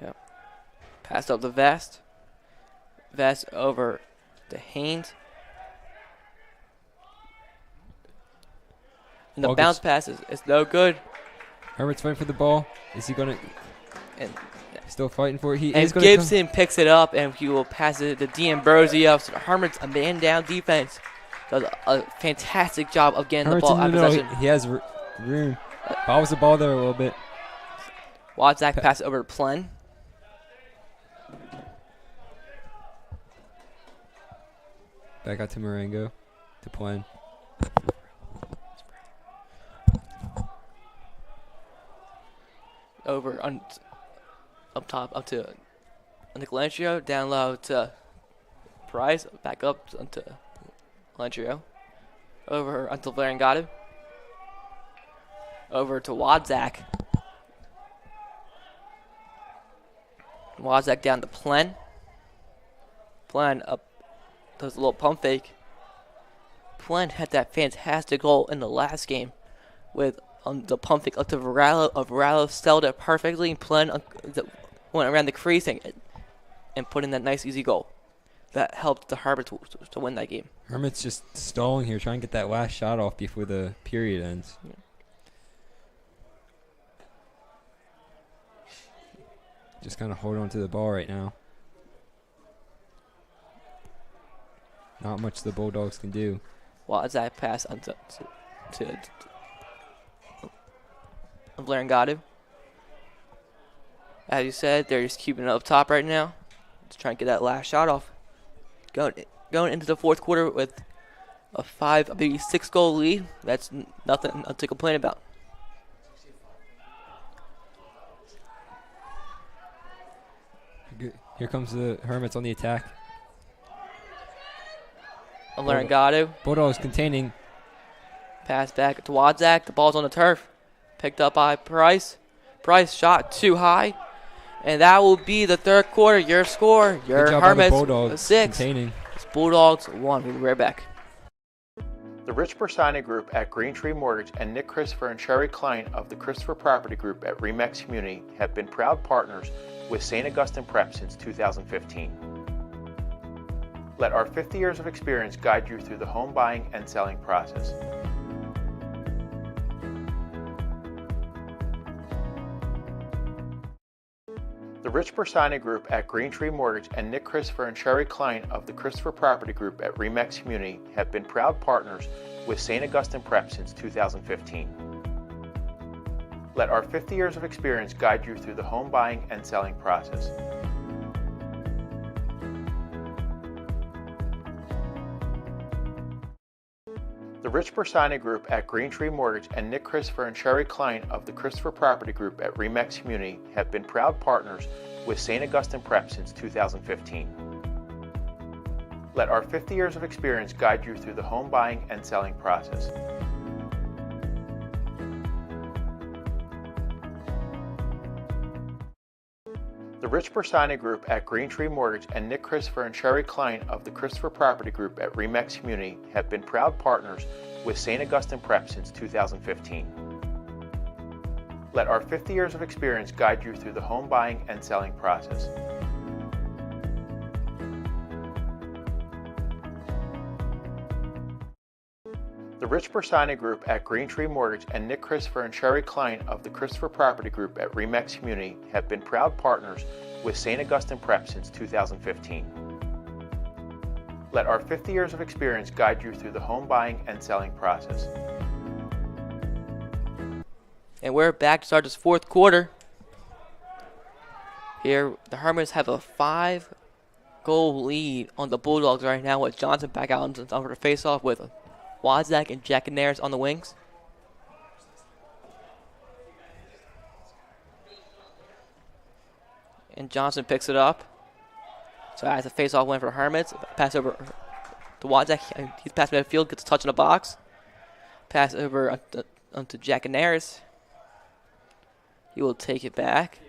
Yep. Pass up the Vest. Vest over to Haynes. And the bounce pass is no good. Hermits fighting for the ball. Is he going to... And still fighting for it. He and is going Gibson picks it up, and he will pass it to D'Ambrosio. So Hermits, a man-down defense, does a fantastic job of getting Hermits the ball out of possession. He has room. Bobbles the ball there a little bit. Wadzak pass it over to Plen. Back out to Marengo. To Plen. Over on up top up to Galantrio. Down low to Price. Back up onto Galantrio. Over onto Varangatu. Over to Wadzak. Wadzak down to Plen. Plen up. Does a little pump fake. Plen had that fantastic goal in the last game with the pump fake up to Varallo. Varallo stalled it perfectly. Plen went around the crease and put in that nice easy goal. That helped the Hermits to win that game. Hermits just stalling here, trying to get that last shot off before the period ends. Yeah. Just kind of hold on to the ball right now. Not much the Bulldogs can do. Wadzak pass onto to Varangatu. As you said, they're just keeping it up top right now. Just trying to get that last shot off. Going into the fourth quarter with a 5, maybe 6 goal lead. That's nothing to complain about. Here comes the Hermits on the attack. Varangatu. Bulldogs containing. Pass back to Wadzak. The ball's on the turf. Picked up by Price. Price shot too high. And that will be the third quarter. Your score. Your Good job by the Hermits Bulldogs 6. containing. It's Bulldogs 1. We'll be right back. The Rich Bersani Group at Green Tree Mortgage and Nick Christopher and Sherry Klein of the Christopher Property Group at Remax Community have been proud partners with St. Augustine Prep since 2015. Let our 50 years of experience guide you through the home buying and selling process. The Rich Bersani Group at Green Tree Mortgage and Nick Christopher and Sherry Klein of the Christopher Property Group at Remax Community have been proud partners with St. Augustine Prep since 2015. Let our 50 years of experience guide you through the home buying and selling process. The Rich Bersani Group at Green Tree Mortgage and Nick Christopher and Sherry Klein of the Christopher Property Group at Remax Community have been proud partners with St. Augustine Prep since 2015. Let our 50 years of experience guide you through the home buying and selling process. The Rich Bersani Group at Green Tree Mortgage and Nick Christopher and Sherry Klein of the Christopher Property Group at Remax Community have been proud partners with St. Augustine Prep since 2015. Let our 50 years of experience guide you through the home buying and selling process. The Rich Bersani Group at Green Tree Mortgage and Nick Christopher and Sherry Klein of the Christopher Property Group at Remax Community have been proud partners with St. Augustine Prep since 2015. Let our 50 years of experience guide you through the home buying and selling process. And we're back to start this fourth quarter. Here, the Hermits have a 5-goal lead on the Bulldogs right now with Johnson back out on the face-off with Wadzak and Jacanaris on the wings. And Johnson picks it up. So as a face-off win for the Hermits. Pass over to Wadzak. He's past midfield, gets a touch in the box. Pass over onto Jacanaris. He will take it back.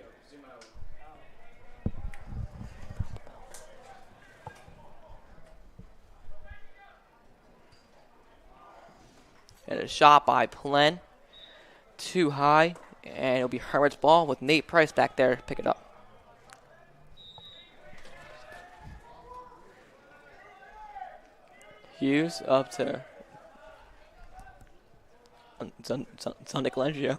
And a shot by Plen. Too high. And it'll be Hermit's ball with Nate Price back there to pick it up. Hughes up to Galantrio.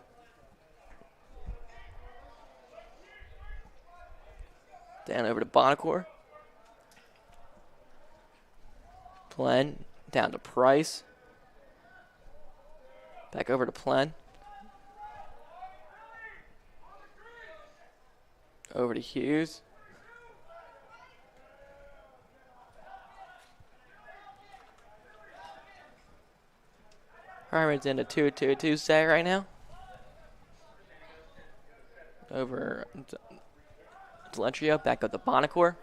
Down over to Bonacore. Plen down to Price. Back over to Plen. Over to Hughes. Hermits in a 2-2-2 set right now. Over Delentrio, back up to Bonacore.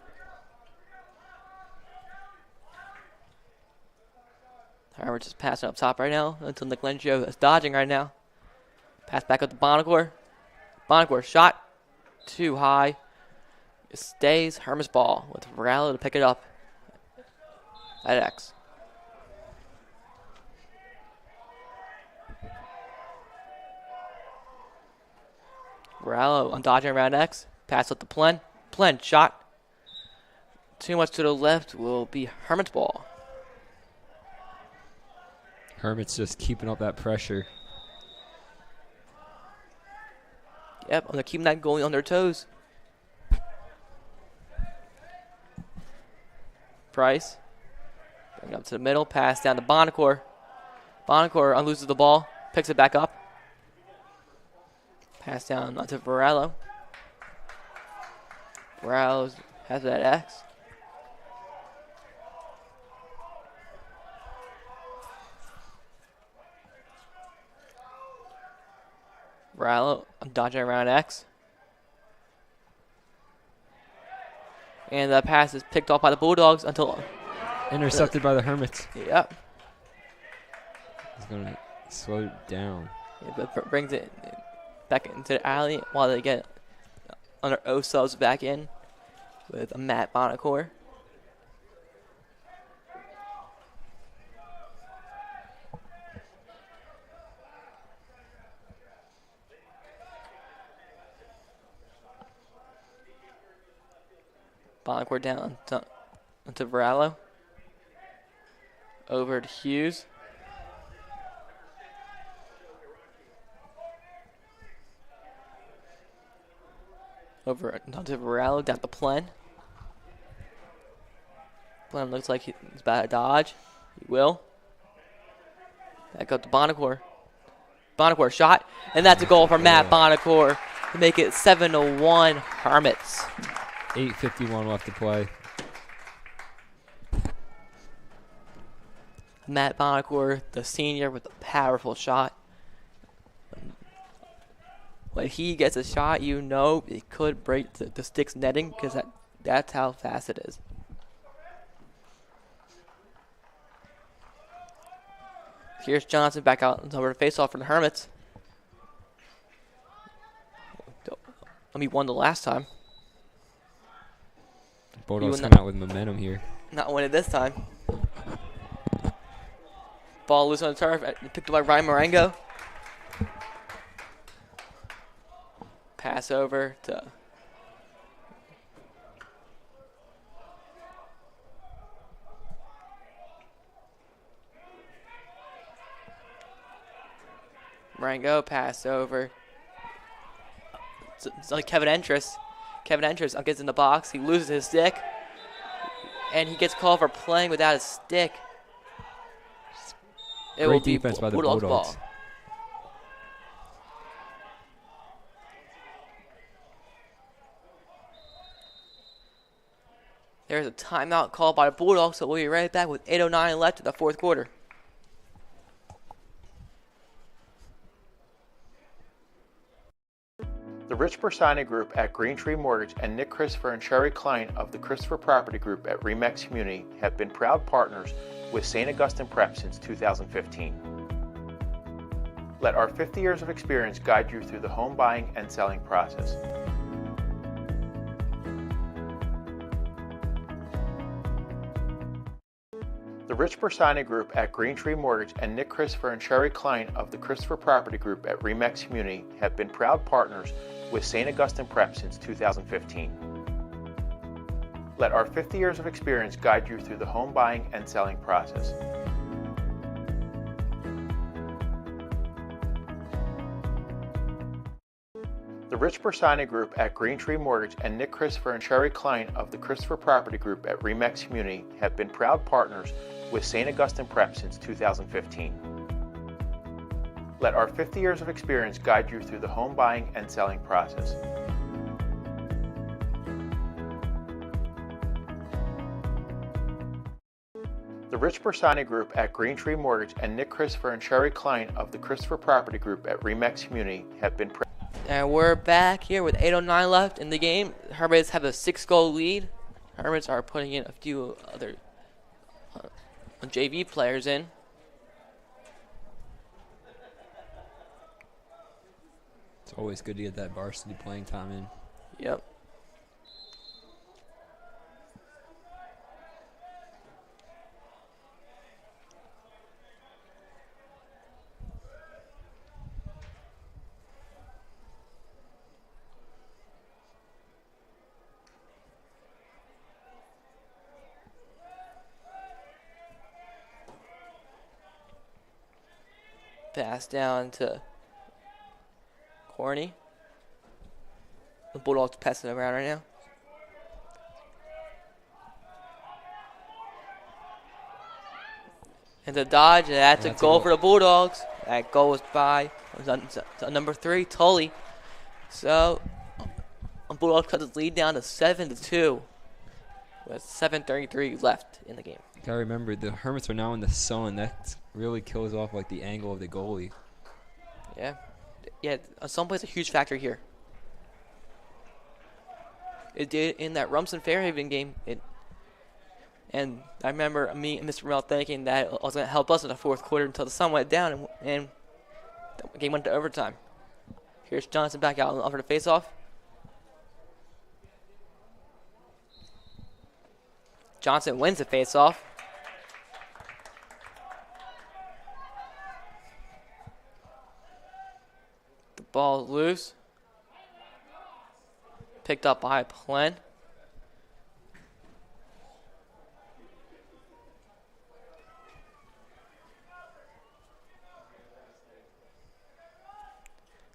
Hermits is passing up top right now until Delentrio is dodging right now. Pass back up to Bonacore. Bonacore shot too high. It stays Hermits ball with Varela to pick it up at X. Varela on dodging around X. Pass up to Plen. Plen shot. Too much to the left will be Hermits ball. Hermits just keeping up that pressure. Yep, they're keeping that goalie on their toes. Price. Bring it up to the middle. Pass down to Bonacore. Bonacore loses the ball. Picks it back up. Pass down onto Varela. Varela has it at X. Varela dodging around X. And the pass is picked off by the Bulldogs until... Intercepted by the Hermits. Yep. He's going to slow it down. Yeah, but brings it back into the alley while they get under O subs back in with Matt Bonacore. Bonacore down to Varela. Over to Hughes. Over to Varela, down to Plen. Plen looks like he's about to dodge. He will. Back up to Bonacore. Bonacore shot, and that's a goal for Matt Bonacore to make it 7-1 Hermits. 8:51 left to play. Matt Bonacore, the senior, with a powerful shot. When he gets a shot, you know it could break the stick's netting because that's how fast it is. Here's Johnson back out over the face-off for the Hermits. We won the last time. Bulldogs coming out with momentum here. Not winning this time. Ball loose on the turf, picked up by Ryan Marengo. Pass over to Marengo. Pass over. It's like Kevin Entrus. Kevin Entrus gets in the box. He loses his stick, and he gets called for playing without his stick. It Great will be defense by the Bulldogs' Bulldogs. ball. There's a timeout called by the Bulldogs, so we'll be right back with 8:09 left in the fourth quarter. The Rich Bersani Group at Green Tree Mortgage and Nick Christopher and Sherry Klein of the Christopher Property Group at Remax Community have been proud partners with St. Augustine Prep since 2015. Let our 50 years of experience guide you through the home buying and selling process. The Rich Bersani Group at Green Tree Mortgage and Nick Christopher and Sherry Klein of the Christopher Property Group at Remax Community have been proud partners with St. Augustine Prep since 2015. Let our 50 years of experience guide you through the home buying and selling process. The Rich Bersani Group at Green Tree Mortgage and Nick Christopher and Sherry Klein of the Christopher Property Group at Remax Community have been proud partners with St. Augustine Prep since 2015. Let our 50 years of experience guide you through the home buying and selling process. The Rich Bersani Group at Green Tree Mortgage and Nick Christopher and Sherry Klein of the Christopher Property Group at Remax Community have been And we're back here with 8:09 left in the game. Hermits have a 6-goal lead. Hermits are putting in a few other JV players in. It's always good to get that varsity playing time in. Yep. Pass down to Corny. The Bulldogs passing around right now. And the dodge, and that's a goal for the Bulldogs. That goal was by number 3, Tully. So, Bulldogs cut the lead down to 7-2 with 7:33 left in the game. You gotta remember, the Hermits are now in the sun. That really kills off like the angle of the goalie. Yeah. Yeah, sun plays a huge factor here. It did in that Rumson Fairhaven game. And I remember me and Mr. Mel thinking that it was going to help us in the fourth quarter until the sun went down and the game went to overtime. Here's Johnson back out for the faceoff. Johnson wins the faceoff. The ball is loose. Picked up by Plen.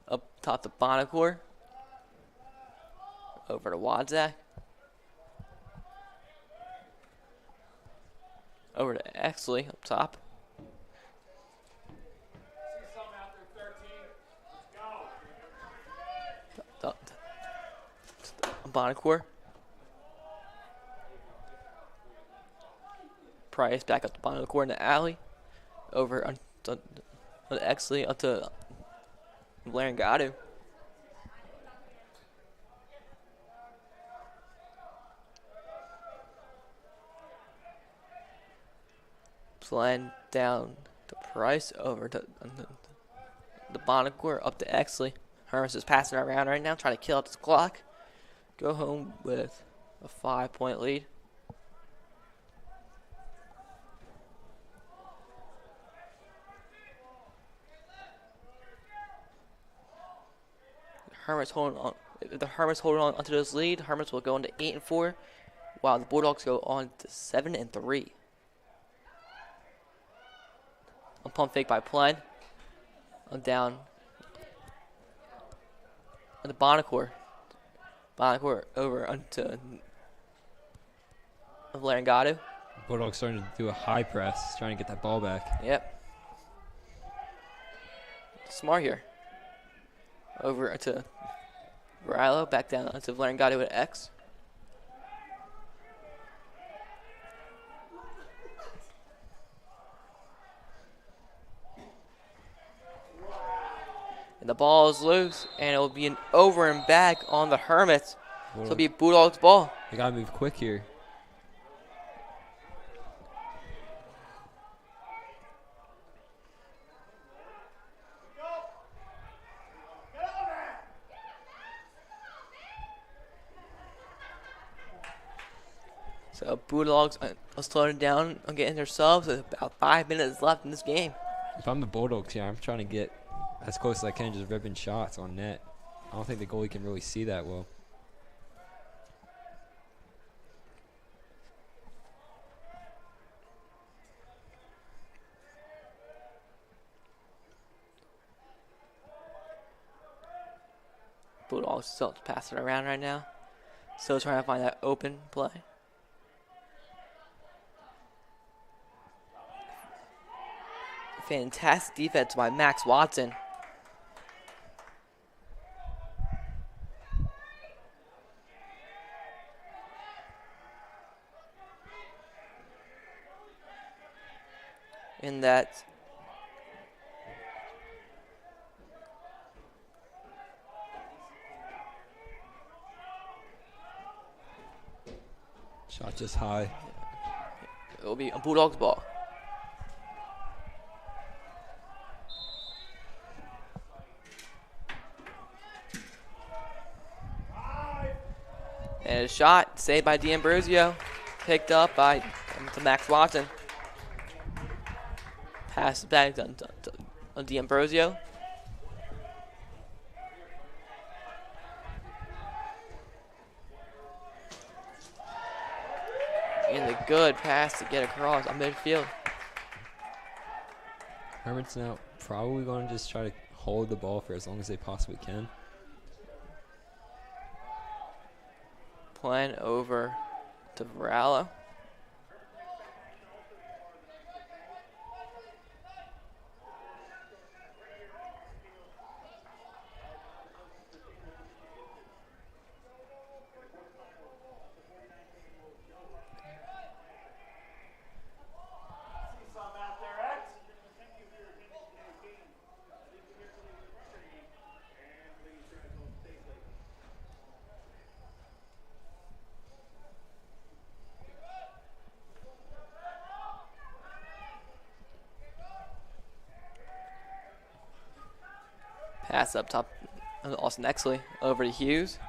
Up top to Bonacore. Over to Wadzak. Over to Exley up top. Bonacore. Price back up to Bonacore in the alley. Over on Exley up to Larangadu. Playing down to Price over to the Bonacore up to Exley. Hermits is passing around right now, trying to kill up this clock. Go home with a 5-point lead. Hermits holding on. If the Hermits hold on onto this lead, Hermits will go into 8-4, while the Bulldogs go on to 7-3. A pump fake by Plen. I'm down. And the Bonacore. Bonacore over onto Larangadu. Bulldogs starting to do a high press, trying to get that ball back. Yep. Smart here. Over to Rilo, back down onto Larangadu with X. And the ball is loose, and it will be an over and back on the Hermits. So it'll be Bulldogs ball. They gotta move quick here. So Bulldogs are slowing down on getting their subs with about 5 minutes left in this game. If I'm the Bulldogs here, I'm trying to get as close as I can, just ripping shots on net. I don't think the goalie can really see that well. Bulldogs still passing around right now. Still trying to find that open play. Fantastic defense by Max Watson. in that. Shot just high. It will be a Bulldogs ball. And a shot saved by D'Ambrosio, picked up by to Max Watson. Pass back to D'Ambrosio. And a good pass to get across on midfield. Hermits now probably going to just try to hold the ball for as long as they possibly can. Playing over to Varela. Pass up top, Austin Exley over to Hughes.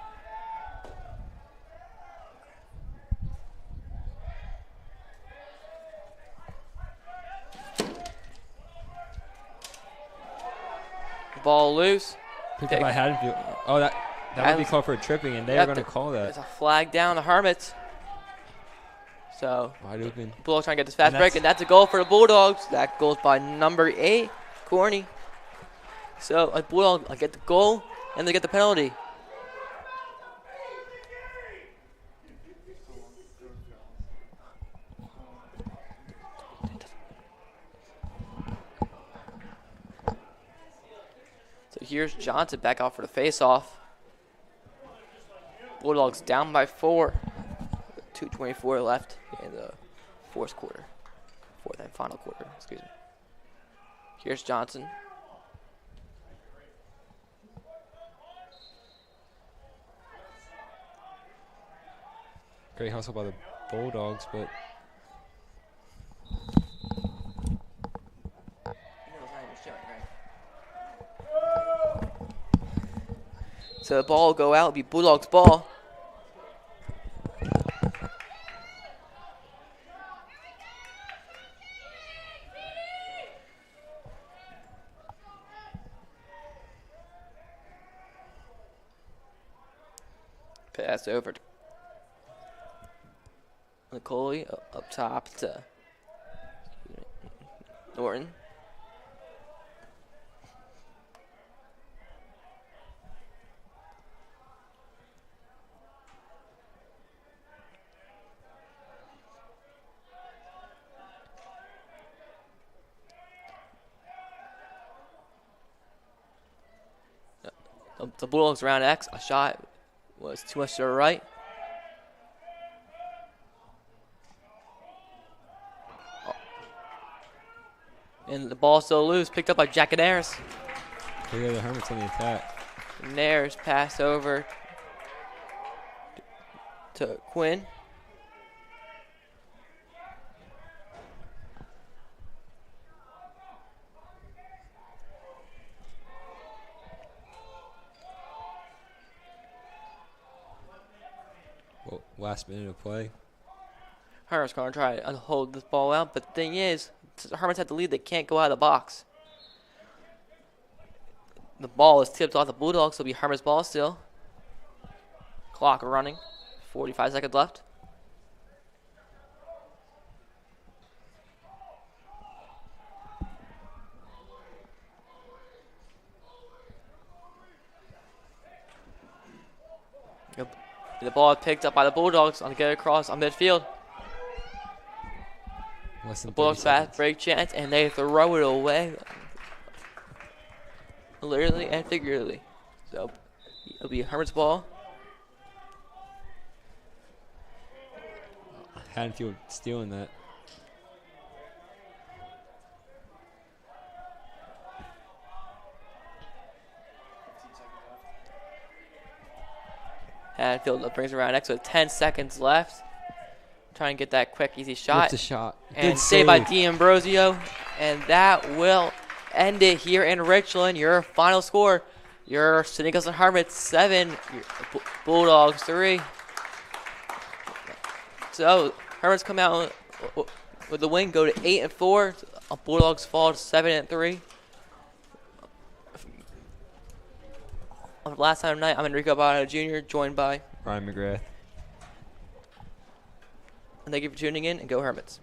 Ball loose. Picked up by Haddonbfield. Oh, that would be called for a tripping, and they are going to call that. There's a flag down the Hermits. So, wide open. Bulldogs trying to get this fast break, and that's a goal for the Bulldogs. That goes by number 8, Corney. So, a Bulldog get the goal, and they get the penalty. So here's Johnson back out for the face-off. Bulldogs down by 4. 2:24 left in the fourth and final quarter, excuse me. Here's Johnson. Great hustle by the Bulldogs, but so the ball will go out, it'll be Bulldogs ball. Pass over to Nicole up top to Norton. The Bulldogs around X. A shot was too much to the right. And the ball still loose, picked up by Jack and Ayers. Look at the Hermits on the attack. Nares pass over to Quinn. Well, last minute of play. Hermits going to try to hold this ball out, but the thing is, the Hermits have the lead. They can't go out of the box. The ball is tipped off the Bulldogs, so it'll be Hermits ball still. Clock running. 45 seconds left. The ball is picked up by the Bulldogs on the get across on midfield. The Bulldogs fast break chance, and they throw it away. Literally and figuratively. So it'll be Hermit's ball. Haddonfield stealing that. Haddonfield brings around next with 10 seconds left. Trying to get that quick, easy shot. It's a shot. And Good saved by save. D'Ambrosio. And that will end it here in Richland. Your final score, your St. Augustine Hermits 7, your Bulldogs 3. So Hermits come out with the win, go to 8-4. Bulldogs fall to 7-3. Last time tonight, I'm Enrico Botto Jr., joined by Ryan McGrath. And thank you for tuning in, and go Hermits.